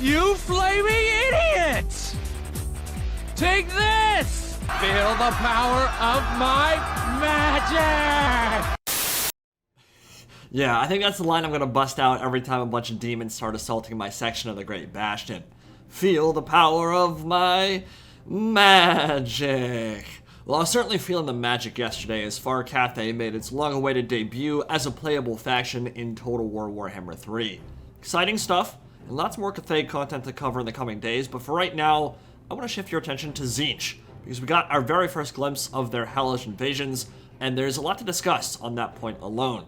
You flaming idiot! Take this! Feel the power of my magic! Yeah, I think that's the line I'm gonna bust out every time a bunch of demons start assaulting my section of the Great Bastion. Feel the power of my magic. Well, I was certainly feeling the magic yesterday as Cathay made its long-awaited debut as a playable faction in Total War Warhammer 3. Exciting stuff, and lots more Cathay content to cover in the coming days, but for right now, I want to shift your attention to Tzeentch, because we got our very first glimpse of their hellish invasions, and there's a lot to discuss on that point alone.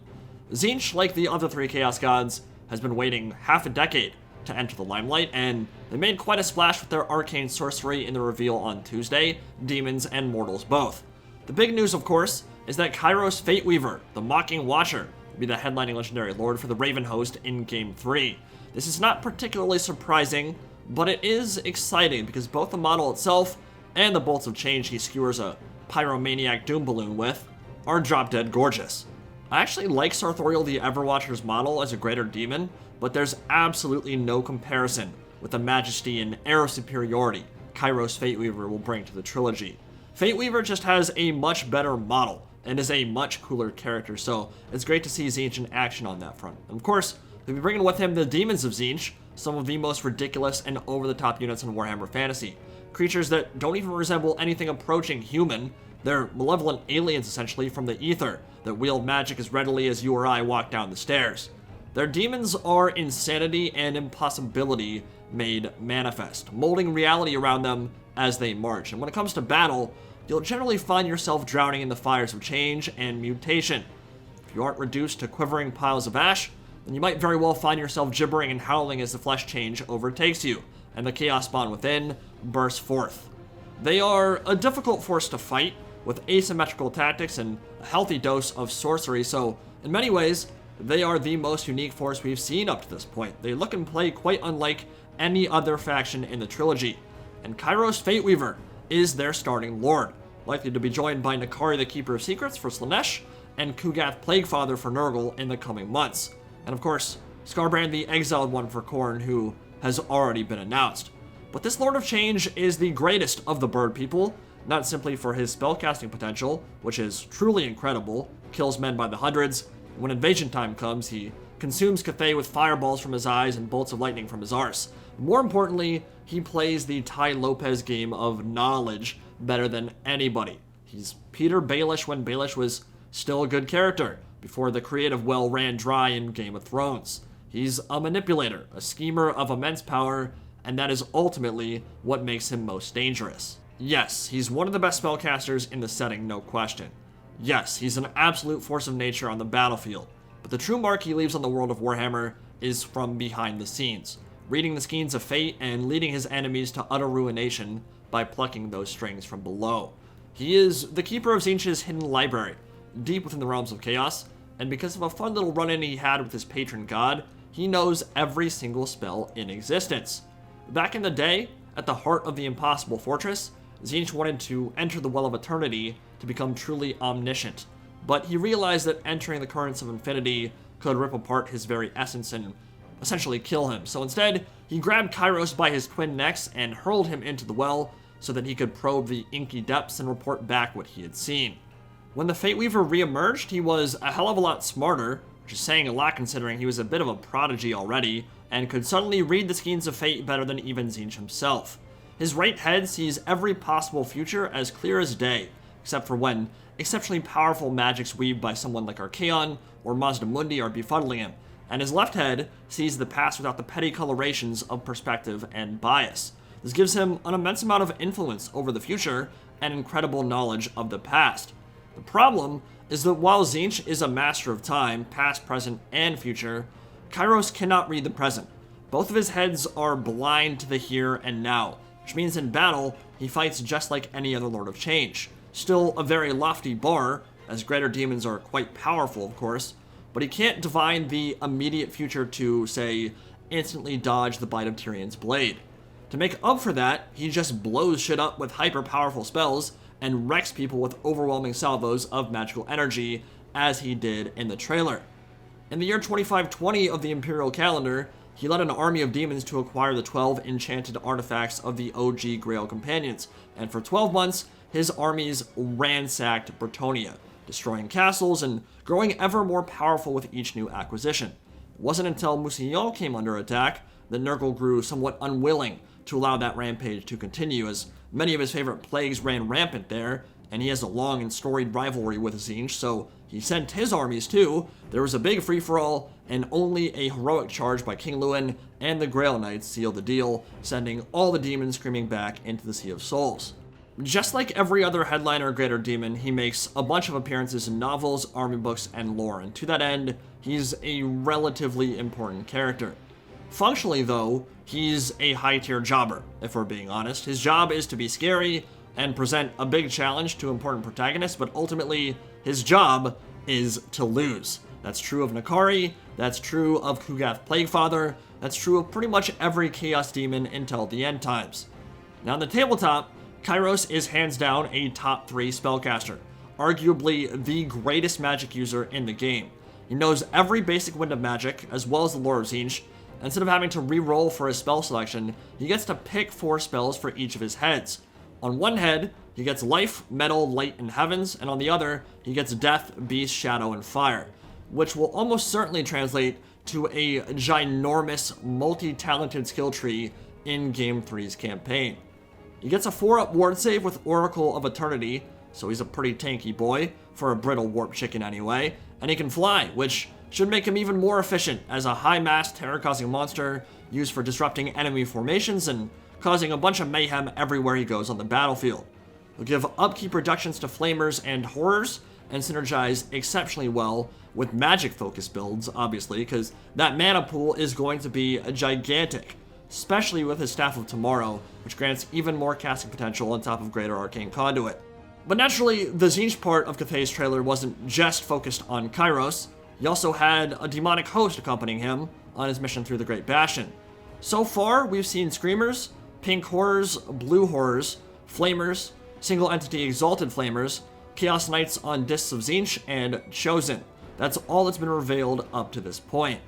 Tzeentch, like the other three Chaos Gods, has been waiting half a decade to enter the limelight, and they made quite a splash with their arcane sorcery in the reveal on Tuesday, demons and mortals both. The big news, of course, is that Kairos Fateweaver, the Mocking Watcher, will be the headlining legendary lord for the Raven host in Game 3. This is not particularly surprising, but it is exciting because both the model itself and the bolts of change he skewers a pyromaniac doom balloon with are drop-dead gorgeous. I actually like Sartorial the Everwatcher's model as a greater demon, but there's absolutely no comparison with the majesty and air superiority Kairos Fateweaver will bring to the trilogy. Fateweaver just has a much better model and is a much cooler character, so it's great to see Tzeentch in action on that front. And of course, he'll be bringing with him the Demons of Tzeentch, some of the most ridiculous and over-the-top units in Warhammer Fantasy. Creatures that don't even resemble anything approaching human. They're malevolent aliens, essentially, from the ether that wield magic as readily as you or I walk down the stairs. Their demons are insanity and impossibility made manifest, molding reality around them as they march. And when it comes to battle, you'll generally find yourself drowning in the fires of change and mutation. If you aren't reduced to quivering piles of ash, then you might very well find yourself gibbering and howling as the flesh change overtakes you, and the chaos spawn within bursts forth. They are a difficult force to fight, with asymmetrical tactics and a healthy dose of sorcery, so in many ways, they are the most unique force we've seen up to this point. They look and play quite unlike any other faction in the trilogy, and Kairos Fateweaver is their starting lord, likely to be joined by Nakari the Keeper of Secrets for Slaanesh, and Kugath Plaguefather for Nurgle in the coming months. And of course, Skarbrand the Exiled One for Khorne, who has already been announced. But this Lord of Change is the greatest of the bird people, not simply for his spellcasting potential, which is truly incredible, kills men by the hundreds. When invasion time comes, he consumes Cathay with fireballs from his eyes and bolts of lightning from his arse. More importantly, he plays the Ty Lopez game of knowledge better than anybody. He's Peter Baelish when Baelish was still a good character, before the creative well ran dry in Game of Thrones. He's a manipulator, a schemer of immense power, and that is ultimately what makes him most dangerous. Yes, he's one of the best spellcasters in the setting, no question. Yes, he's an absolute force of nature on the battlefield, but the true mark he leaves on the world of Warhammer is from behind the scenes, reading the skeins of fate and leading his enemies to utter ruination by plucking those strings from below. He is the keeper of Tzeentch's hidden library, deep within the realms of chaos, and because of a fun little run-in he had with his patron god, he knows every single spell in existence. Back in the day, at the heart of the Impossible Fortress, Tzeentch wanted to enter the Well of Eternity to become truly omniscient, but he realized that entering the Currents of Infinity could rip apart his very essence and essentially kill him. So instead, he grabbed Kairos by his twin necks and hurled him into the well so that he could probe the inky depths and report back what he had seen. When the Fateweaver re-emerged, he was a hell of a lot smarter, which is saying a lot considering he was a bit of a prodigy already, and could suddenly read the skeins of fate better than even Tzeentch himself. His right head sees every possible future as clear as day, except for when exceptionally powerful magics weaved by someone like Archaon or Mazda Mundi are befuddling him, and his left head sees the past without the petty colorations of perspective and bias. This gives him an immense amount of influence over the future and incredible knowledge of the past. The problem is that while Tzeentch is a master of time, past, present, and future, Kairos cannot read the present. Both of his heads are blind to the here and now, which means in battle, he fights just like any other Lord of Change. Still a very lofty bar, as greater demons are quite powerful, of course, but he can't divine the immediate future to, say, instantly dodge the bite of Tyrion's blade. To make up for that, he just blows shit up with hyper-powerful spells and wrecks people with overwhelming salvos of magical energy, as he did in the trailer. In the year 2520 of the Imperial calendar, he led an army of demons to acquire the 12 enchanted artifacts of the OG Grail Companions, and for 12 months, his armies ransacked Bretonnia, destroying castles and growing ever more powerful with each new acquisition. It wasn't until Mousillon came under attack that Nurgle grew somewhat unwilling to allow that rampage to continue, as many of his favorite plagues ran rampant there, and he has a long and storied rivalry with Tzeentch, so he sent his armies too. There was a big free-for-all, and only a heroic charge by King Lewin and the Grail Knights sealed the deal, sending all the demons screaming back into the Sea of Souls. Just like every other headliner Greater Demon, he makes a bunch of appearances in novels, army books, and lore, and to that end, he's a relatively important character. Functionally, though, he's a high-tier jobber, if we're being honest. His job is to be scary and present a big challenge to important protagonists, but ultimately, his job is to lose. That's true of Nakari, that's true of Kugath Plaguefather, that's true of pretty much every Chaos Demon until the end times. Now on the tabletop, Kairos is hands down a top 3 spellcaster, arguably the greatest magic user in the game. He knows every basic wind of magic, as well as the lore of Tzeentch. Instead of having to re-roll for his spell selection, he gets to pick 4 spells for each of his heads. On one head, he gets Life, Metal, Light, and Heavens, and on the other, he gets Death, Beast, Shadow, and Fire, which will almost certainly translate to a ginormous, multi-talented skill tree in Game 3's campaign. He gets a 4-up ward save with Oracle of Eternity, so he's a pretty tanky boy, for a brittle warp chicken anyway, and he can fly, which should make him even more efficient as a high-mass terror-causing monster used for disrupting enemy formations and causing a bunch of mayhem everywhere he goes on the battlefield. He'll give upkeep reductions to Flamers and Horrors, and synergize exceptionally well with magic-focused builds, obviously, because that mana pool is going to be gigantic, especially with his Staff of Tomorrow, which grants even more casting potential on top of Greater Arcane Conduit. But naturally, the Tzeentch part of Cathay's trailer wasn't just focused on Kairos. He also had a demonic host accompanying him on his mission through the Great Bastion. So far, we've seen Screamers, Pink Horrors, Blue Horrors, Flamers, Single Entity Exalted Flamers, Chaos Knights on Discs of Tzeentch, and Chosen. That's all that's been revealed up to this point.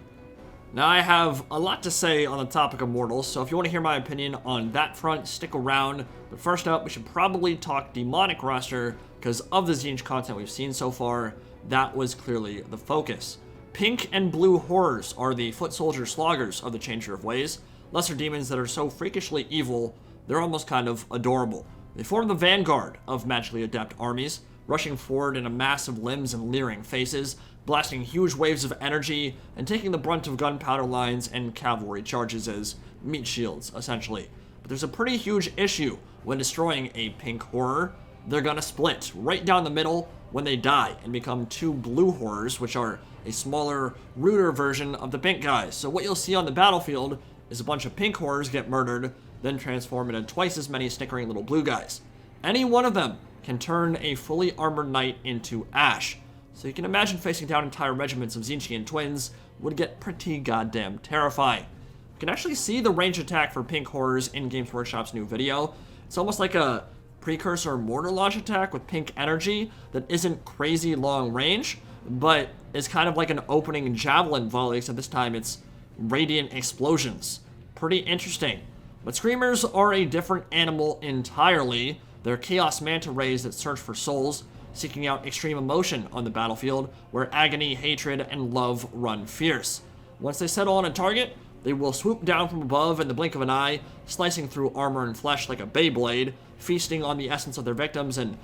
Now, I have a lot to say on the topic of Mortals, so if you want to hear my opinion on that front, stick around. But first up, we should probably talk Demonic Roster, because of the Tzeentch content we've seen so far, that was clearly the focus. Pink and Blue Horrors are the foot soldier sloggers of the Changer of Ways, lesser demons that are so freakishly evil, they're almost kind of adorable. They form the vanguard of magically adept armies, rushing forward in a massive limbs and leering faces, blasting huge waves of energy, and taking the brunt of gunpowder lines and cavalry charges as meat shields, essentially. But there's a pretty huge issue when destroying a Pink Horror. They're gonna split right down the middle when they die and become 2 Blue Horrors, which are a smaller, ruder version of the pink guys. So what you'll see on the battlefield is a bunch of Pink Horrors get murdered, then transform into twice as many snickering little blue guys. Any one of them can turn a fully armored knight into ash. So you can imagine facing down entire regiments of Tzeentchian twins would get pretty goddamn terrifying. You can actually see the range attack for Pink Horrors in Games Workshop's new video. It's almost like a precursor mortar launch attack with pink energy that isn't crazy long range, but is kind of like an opening javelin volley, except this time it's radiant explosions. Pretty interesting. But Screamers are a different animal entirely. They're Chaos Manta Rays that search for souls, seeking out extreme emotion on the battlefield, where agony, hatred, and love run fierce. Once they settle on a target, they will swoop down from above in the blink of an eye, slicing through armor and flesh like a Beyblade, feasting on the essence of their victims, and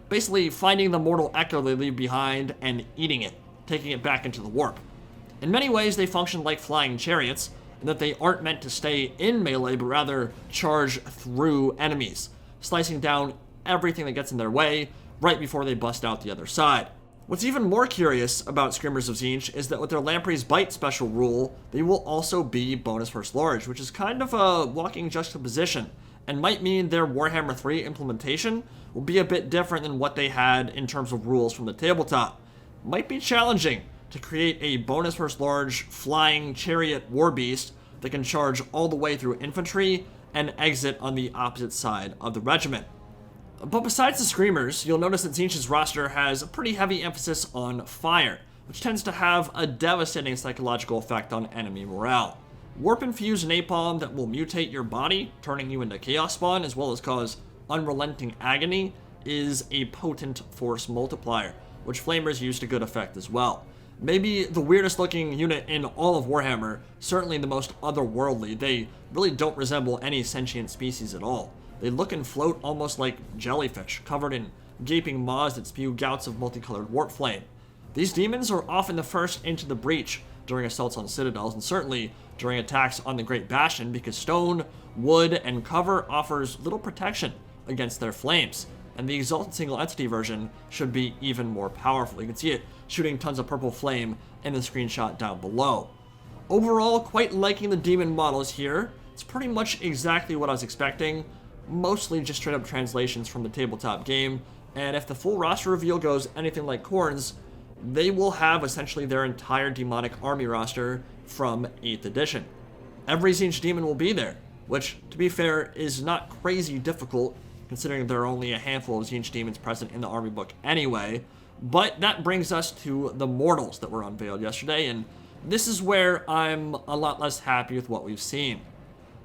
basically finding the mortal echo they leave behind and eating it, taking it back into the warp. In many ways, they function like flying chariots, in that they aren't meant to stay in melee, but rather charge through enemies, slicing down everything that gets in their way right before they bust out the other side. What's even more curious about Screamers of Tzeentch is that with their Lamprey's Bite special rule, they will also be bonus first large, which is kind of a walking juxtaposition, and might mean their Warhammer 3 implementation will be a bit different than what they had in terms of rules from the tabletop. Might be challenging to create a bonus first large flying chariot war beast that can charge all the way through infantry and exit on the opposite side of the regiment. But besides the Screamers, you'll notice that Tzeentch's roster has a pretty heavy emphasis on fire, which tends to have a devastating psychological effect on enemy morale. warp-infused napalm that will mutate your body, turning you into chaos spawn, as well as cause unrelenting agony, is a potent force multiplier, which flamers use to good effect as well. Maybe the weirdest looking unit in all of Warhammer, certainly the most otherworldly. They really don't resemble any sentient species at all. They look and float almost like jellyfish, covered in gaping maws that spew gouts of multicolored warp flame. These demons are often the first into the breach during assaults on citadels, and certainly during attacks on the Great Bastion, because stone, wood, and cover offers little protection against their flames. And the Exalted Single Entity version should be even more powerful. You can see it shooting tons of purple flame in the screenshot down below. Overall, quite liking the demon models here. It's pretty much exactly what I was expecting, mostly just straight up translations from the tabletop game, and if the full roster reveal goes anything like Khorne's, they will have essentially their entire demonic army roster from 8th edition. Every Tzeentch demon will be there, which, to be fair, is not crazy difficult, considering there are only a handful of Tzeentch demons present in the army book anyway. But that brings us to the mortals that were unveiled yesterday, and this is where I'm a lot less happy with what we've seen.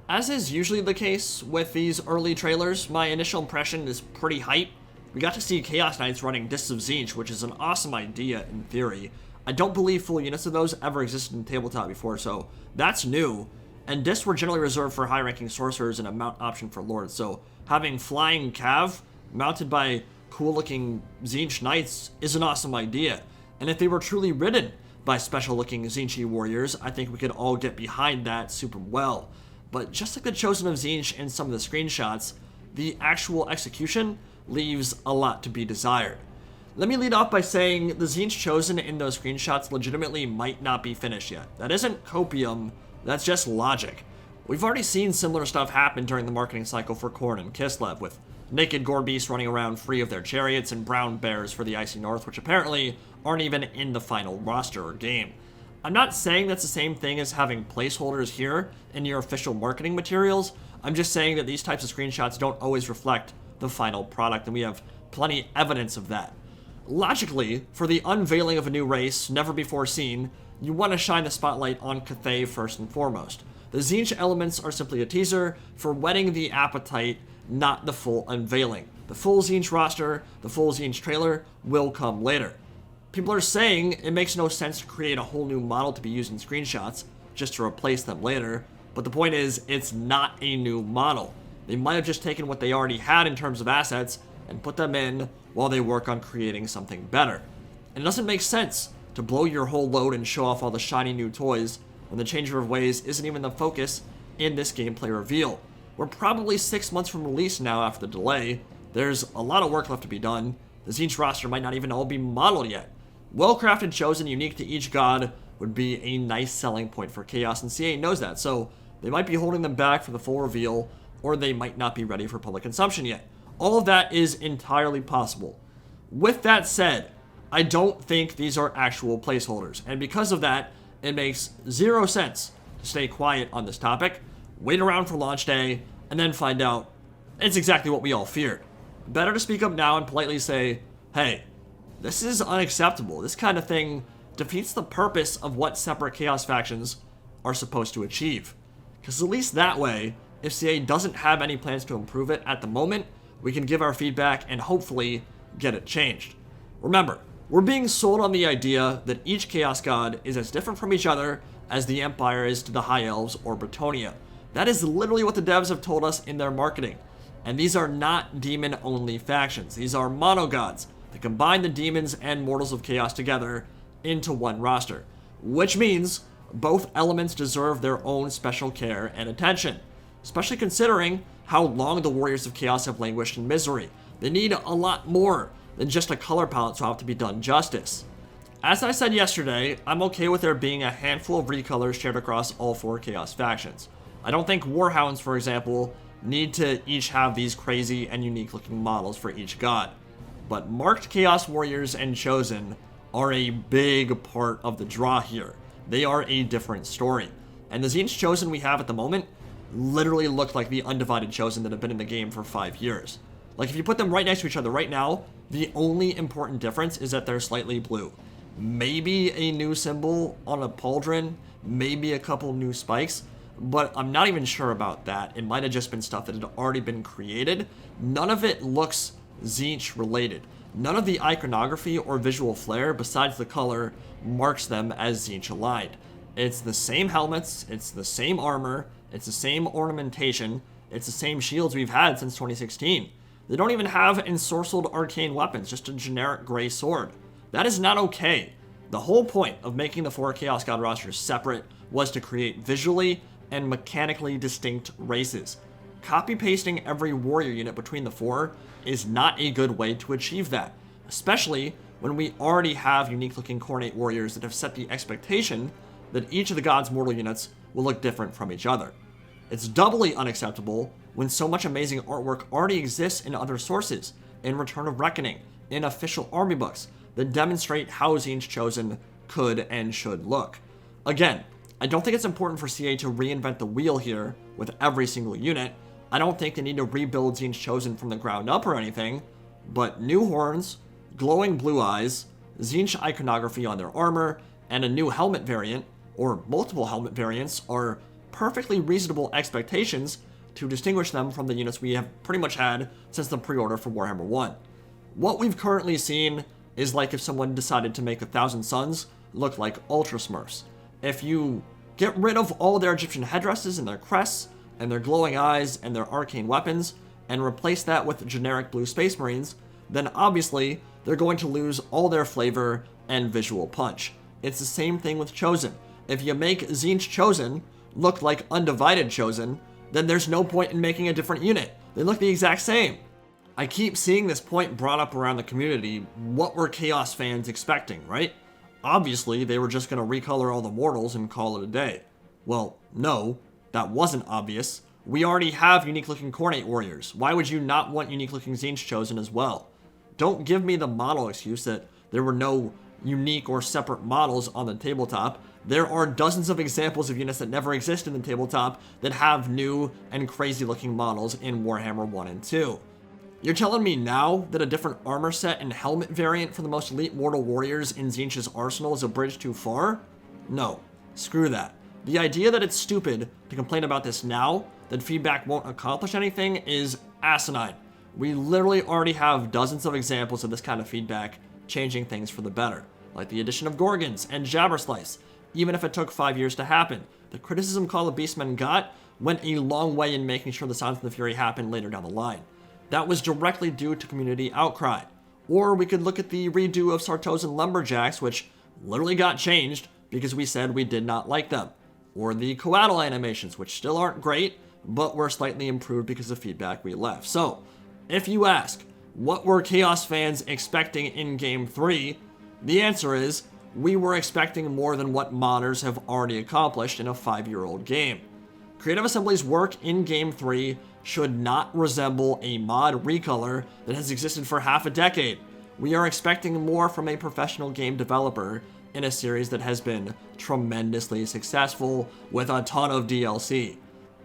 As is usually the case with these early trailers, my initial impression is pretty hype. We got to see Chaos Knights running Discs of Tzeentch, which is an awesome idea in theory. I don't believe full units of those ever existed in tabletop before, so that's new. And Discs were generally reserved for high-ranking sorcerers and a mount option for lords, so having Flying Cav mounted by cool-looking Tzeentch Knights is an awesome idea. And if they were truly ridden by special-looking Tzeentchy warriors, I think we could all get behind that super well. But just like the Chosen of Tzeentch in some of the screenshots, the actual execution leaves a lot to be desired. Let me lead off by saying the Tzeentch Chosen in those screenshots legitimately might not be finished yet. That isn't copium, that's just logic. We've already seen similar stuff happen during the marketing cycle for Khorne and Kislev, with naked gore beasts running around free of their chariots and brown bears for the Icy North, which apparently aren't even in the final roster or game. I'm not saying that's the same thing as having placeholders here in your official marketing materials. I'm just saying that these types of screenshots don't always reflect the final product, and we have plenty evidence of that. Logically, for the unveiling of a new race never before seen, you want to shine the spotlight on Cathay first and foremost. The Tzeentch elements are simply a teaser for whetting the appetite, not the full unveiling. The full Tzeentch roster, the full Tzeentch trailer, will come later. People are saying it makes no sense to create a whole new model to be used in screenshots, just to replace them later, but the point is, it's not a new model. They might have just taken what they already had in terms of assets and put them in while they work on creating something better. And it doesn't make sense to blow your whole load and show off all the shiny new toys when the Changer of Ways isn't even the focus in this gameplay reveal. We're probably 6 months from release now after the delay. There's a lot of work left to be done. The Tzeentch roster might not even all be modeled yet. Well-crafted, chosen, unique to each god would be a nice selling point for Chaos, and CA knows that, so they might be holding them back for the full reveal, or they might not be ready for public consumption yet. All of that is entirely possible. With that said, I don't think these are actual placeholders, and because of that, it makes zero sense to stay quiet on this topic, wait around for launch day, and then find out it's exactly what we all feared. Better to speak up now and politely say, hey, this is unacceptable. This kind of thing defeats the purpose of what separate Chaos factions are supposed to achieve. Because at least that way, if CA doesn't have any plans to improve it at the moment, we can give our feedback and hopefully get it changed. Remember, we're being sold on the idea that each Chaos God is as different from each other as the Empire is to the High Elves or Bretonnia. That is literally what the devs have told us in their marketing. And these are not demon-only factions. These are mono-gods that combine the demons and mortals of Chaos together into one roster. Which means both elements deserve their own special care and attention, especially considering how long the Warriors of Chaos have languished in misery. They need a lot more than just a color palette swap to be done justice. As I said yesterday, I'm okay with there being a handful of recolors shared across all 4 Chaos factions. I don't think Warhounds, for example, need to each have these crazy and unique looking models for each god. But marked Chaos Warriors and Chosen are a big part of the draw here. They are a different story. And the Tzeentch Chosen we have at the moment literally look like the undivided Chosen that have been in the game for 5 years. Like, if you put them right next to each other right now, the only important difference is that they're slightly blue. Maybe a new symbol on a pauldron, maybe a couple new spikes. but I'm not even sure about that. It might have just been stuff that had already been created. None of it looks Tzeentch related. None of the iconography or visual flair, besides the color, marks them as Tzeentch aligned. It's the same helmets, it's the same armor, it's the same ornamentation, it's the same shields we've had since 2016. They don't even have ensorcelled arcane weapons, just a generic gray sword. That is not okay. The whole point of making the 4 Chaos God rosters separate was to create visually and mechanically distinct races. Copy-pasting every warrior unit between the 4 is not a good way to achieve that, especially when we already have unique-looking Khornate warriors that have set the expectation that each of the gods' mortal units will look different from each other. It's doubly unacceptable when so much amazing artwork already exists in other sources, in Return of Reckoning, in official army books, that demonstrate how Tzeentch Chosen could and should look. Again, I don't think it's important for CA to reinvent the wheel here with every single unit. I don't think they need to rebuild Tzeentch Chosen from the ground up or anything, but new horns, glowing blue eyes, Tzeentch iconography on their armor, and a new helmet variant, or multiple helmet variants, are perfectly reasonable expectations to distinguish them from the units we have pretty much had since the pre-order for Warhammer 1. What we've currently seen is like if someone decided to make 1,000 Suns look like Ultra Smurfs. If you get rid of all their Egyptian headdresses and their crests, and their glowing eyes and their arcane weapons, and replace that with generic blue Space Marines, then obviously they're going to lose all their flavor and visual punch. It's the same thing with Chosen. If you make Tzeentch Chosen look like Undivided Chosen, then there's no point in making a different unit. They look the exact same. I keep seeing this point brought up around the community. What were Chaos fans expecting, right? Obviously, they were just going to recolor all the mortals and call it a day. Well, no, that wasn't obvious. We already have unique-looking Khornate warriors. Why would you not want unique-looking Tzeentch Chosen as well? Don't give me the model excuse that there were no unique or separate models on the tabletop. There are dozens of examples of units that never existed in the tabletop that have new and crazy-looking models in Warhammer 1 and 2. You're telling me now that a different armor set and helmet variant for the most elite mortal warriors in Tzeentch's arsenal is a bridge too far? No, screw that. The idea that it's stupid to complain about this now, that feedback won't accomplish anything, is asinine. We literally already have dozens of examples of this kind of feedback changing things for the better, like the addition of Gorgons and Jabberslice. Even if it took 5 years to happen, the criticism Call of Beastmen got went a long way in making sure the Silence and the Fury happened later down the line. That was directly due to community outcry. Or we could look at the redo of Sartos and Lumberjacks, which literally got changed because we said we did not like them. Or the Coatl animations, which still aren't great, but were slightly improved because of feedback we left. So, if you ask, what were Chaos fans expecting in Game 3? The answer is, we were expecting more than what modders have already accomplished in a 5-year-old game. Creative Assembly's work in Game 3 should not resemble a mod recolor that has existed for half a decade. We are expecting more from a professional game developer in a series that has been tremendously successful with a ton of DLC.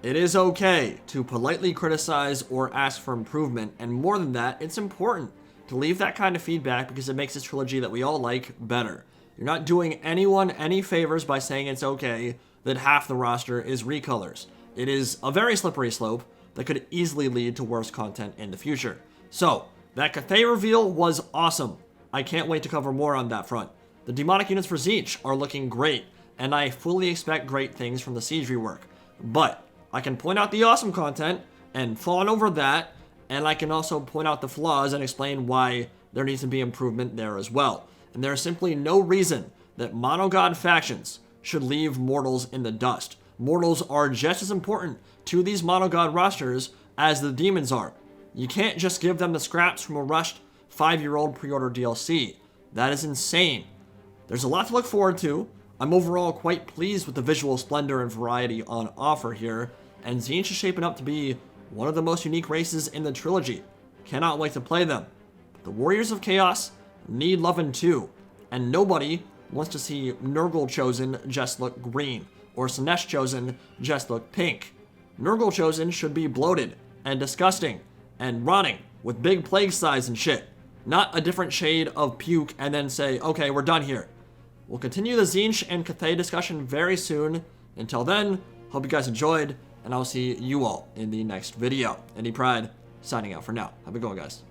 It is okay to politely criticize or ask for improvement, and more than that, it's important to leave that kind of feedback because it makes this trilogy that we all like better. You're not doing anyone any favors by saying it's okay that half the roster is recolors. It is a very slippery slope that could easily lead to worse content in the future. So, that Cathay reveal was awesome. I can't wait to cover more on that front. The demonic units for Tzeentch are looking great, and I fully expect great things from the Siege rework. But I can point out the awesome content and fawn over that, and I can also point out the flaws and explain why there needs to be improvement there as well. And there is simply no reason that monogod factions should leave mortals in the dust. Mortals are just as important to these monogod rosters as the demons are. You can't just give them the scraps from a rushed 5-year-old pre-order DLC. That is insane. There's a lot to look forward to. I'm overall quite pleased with the visual splendor and variety on offer here, and Tzeentch is shaping up to be one of the most unique races in the trilogy. Cannot wait to play them. But the Warriors of Chaos need lovin' too, and nobody wants to see Nurgle Chosen just look green, or Tzeentch Chosen just look pink. Nurgle Chosen should be bloated, and disgusting, and rotting, with big plague size and shit. Not a different shade of puke and then say, okay, we're done here. We'll continue the Tzeentch and Cathay discussion very soon. Until then, Hope you guys enjoyed, and I'll see you all in the next video. Any Pride, signing out for now. Have a good one, guys.